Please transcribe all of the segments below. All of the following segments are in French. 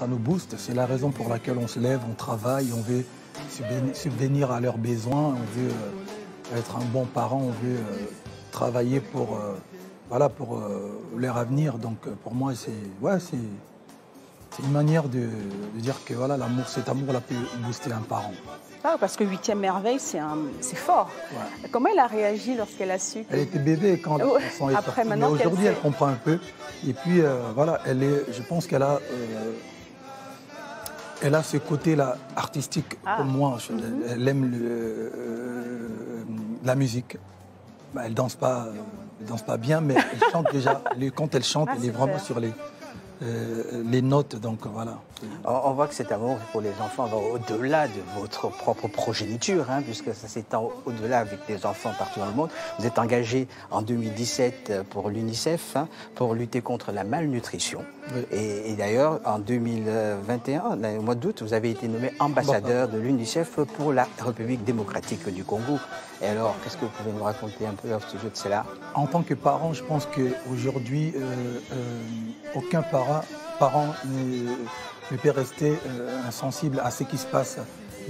ça nous booste. C'est la raison pour laquelle on se lève, on travaille, on veut subvenir à leurs besoins, on veut être un bon parent, on veut travailler pour, voilà, pour leur avenir. Donc pour moi, c'est une manière de dire que voilà, l'amour, cet amour-là peut booster un parent. Ah, parce que 8e merveille, c'est fort. Ouais. Comment elle a réagi lorsqu'elle a su que... Elle était bébé quand l'enfant est sorti. Mais aujourd'hui, elle comprend un peu. Et puis, voilà, je pense qu'elle a... elle a ce côté-là artistique comme moi. Elle aime la musique. Bah, elle danse pas bien, mais elle chante déjà. Quand elle chante, elle est vraiment sur les notes, donc voilà. On voit que cet amour pour les enfants va au-delà de votre propre progéniture, hein, puisque ça s'étend au-delà avec des enfants partout dans le monde. Vous êtes engagé en 2017 pour l'UNICEF, hein, pour lutter contre la malnutrition. Oui. Et d'ailleurs, en 2021, au mois d'août, vous avez été nommé ambassadeur de l'UNICEF pour la République démocratique du Congo. Et alors, qu'est-ce que vous pouvez nous raconter un peu à ce sujet de cela? En tant que parent, je pense qu'aujourd'hui, aucun parent ne peut rester insensible à ce qui se passe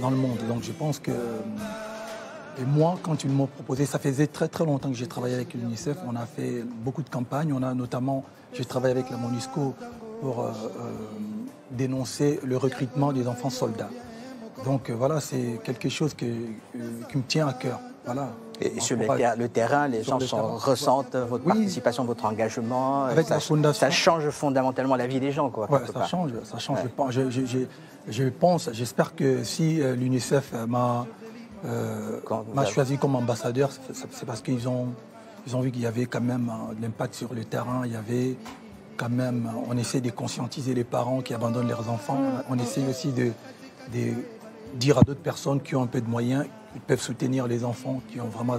dans le monde. Donc je pense que, et moi, quand ils m'ont proposé, ça faisait très très longtemps que j'ai travaillé avec l'UNICEF, on a fait beaucoup de campagnes, on a notamment, j'ai travaillé avec la MONUSCO pour dénoncer le recrutement des enfants soldats. Donc voilà, c'est quelque chose qui me tient à cœur. Voilà. Et sur le terrain, les gens ressentent votre participation, votre engagement. Avec la fondation. Ça change fondamentalement la vie des gens, quoi. Ouais, ça change. Ouais. Je pense, j'espère que si l'UNICEF m'a choisi comme ambassadeur, c'est parce qu'ils ont vu qu'il y avait quand même de l'impact sur le terrain. Il y avait quand même, on essaie de conscientiser les parents qui abandonnent leurs enfants. On essaie aussi de dire à d'autres personnes qui ont un peu de moyens, ils peuvent soutenir les enfants qui ont vraiment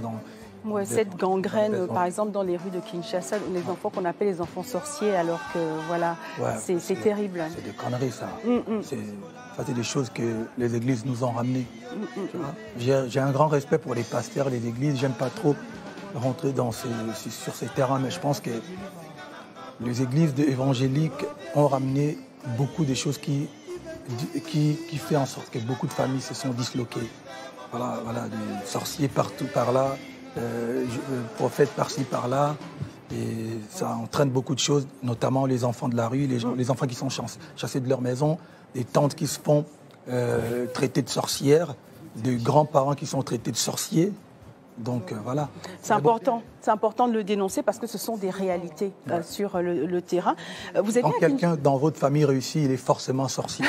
cette gangrène, par exemple, dans les rues de Kinshasa, les enfants qu'on appelle les enfants sorciers, alors que, voilà, c'est terrible. C'est des conneries, ça. C'est des choses que les églises nous ont ramenées. J'ai un grand respect pour les pasteurs, les églises. J'aime pas trop rentrer sur ces terrains, mais je pense que les églises évangéliques ont ramené beaucoup de choses qui fait en sorte que beaucoup de familles se sont disloquées. Voilà, des sorciers partout par là, prophètes par-ci par-là, et ça entraîne beaucoup de choses, notamment les enfants de la rue, les enfants qui sont chassés de leur maison, des tantes qui se font traiter de sorcières, des grands-parents qui sont traités de sorciers. Donc voilà. C'est important de le dénoncer parce que ce sont des réalités sur le terrain. Vous êtes quand quelqu'un dans votre famille réussit, il est forcément sorcier.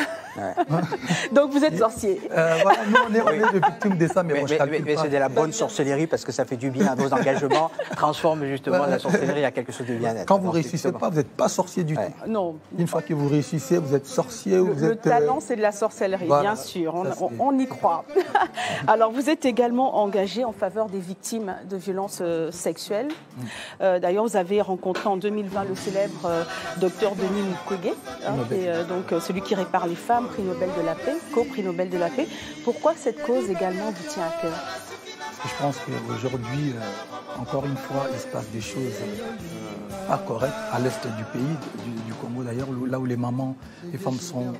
Donc vous êtes sorcier. Voilà, nous on est des victimes de ça, mais bon, mais c'est de la bonne sorcellerie parce que ça fait du bien à vos engagements, transforme justement la sorcellerie à quelque chose de bien-être. Quand vous ne réussissez pas, vous n'êtes pas sorcier du tout. Non. Une fois que vous réussissez, vous êtes sorcier. Le talent, c'est de la sorcellerie, bien sûr, on y croit. Alors vous êtes également engagé en faveur des victimes de violences sexuelles. D'ailleurs, vous avez rencontré en 2020 le célèbre docteur Denis Mukwege, donc celui qui répare les femmes, prix Nobel de la paix, co-prix Nobel de la paix. Pourquoi cette cause également vous tient à cœur? Je pense qu'aujourd'hui, encore une fois, il se passe des choses pas correctes à l'est du pays, du Congo d'ailleurs, là où les mamans, les femmes sont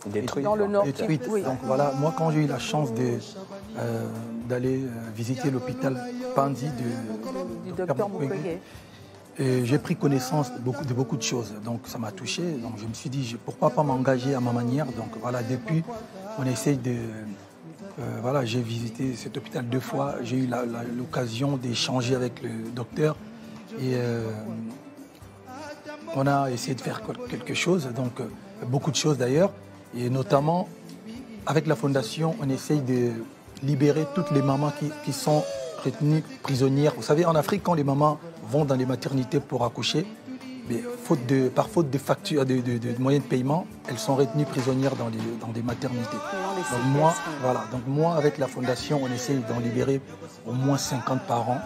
détruites. Dans le nord. Détruites. Oui. Donc voilà, moi quand j'ai eu la chance d'aller visiter l'hôpital Panzi du docteur Mukwege, j'ai pris connaissance de beaucoup de choses, donc ça m'a touché. Donc je me suis dit, pourquoi pas m'engager à ma manière. Donc voilà, depuis, on essaye de... voilà, j'ai visité cet hôpital 2 fois, j'ai eu l'occasion d'échanger avec le docteur et on a essayé de faire quelque chose, donc beaucoup de choses d'ailleurs, et notamment avec la fondation, on essaye de libérer toutes les mamans qui sont retenues prisonnières. Vous savez, en Afrique, quand les mamans vont dans les maternités pour accoucher, mais par faute de factures, de moyens de paiement, elles sont retenues prisonnières dans des maternités. Donc moi, avec la fondation, on essaye d'en libérer au moins 50 par an.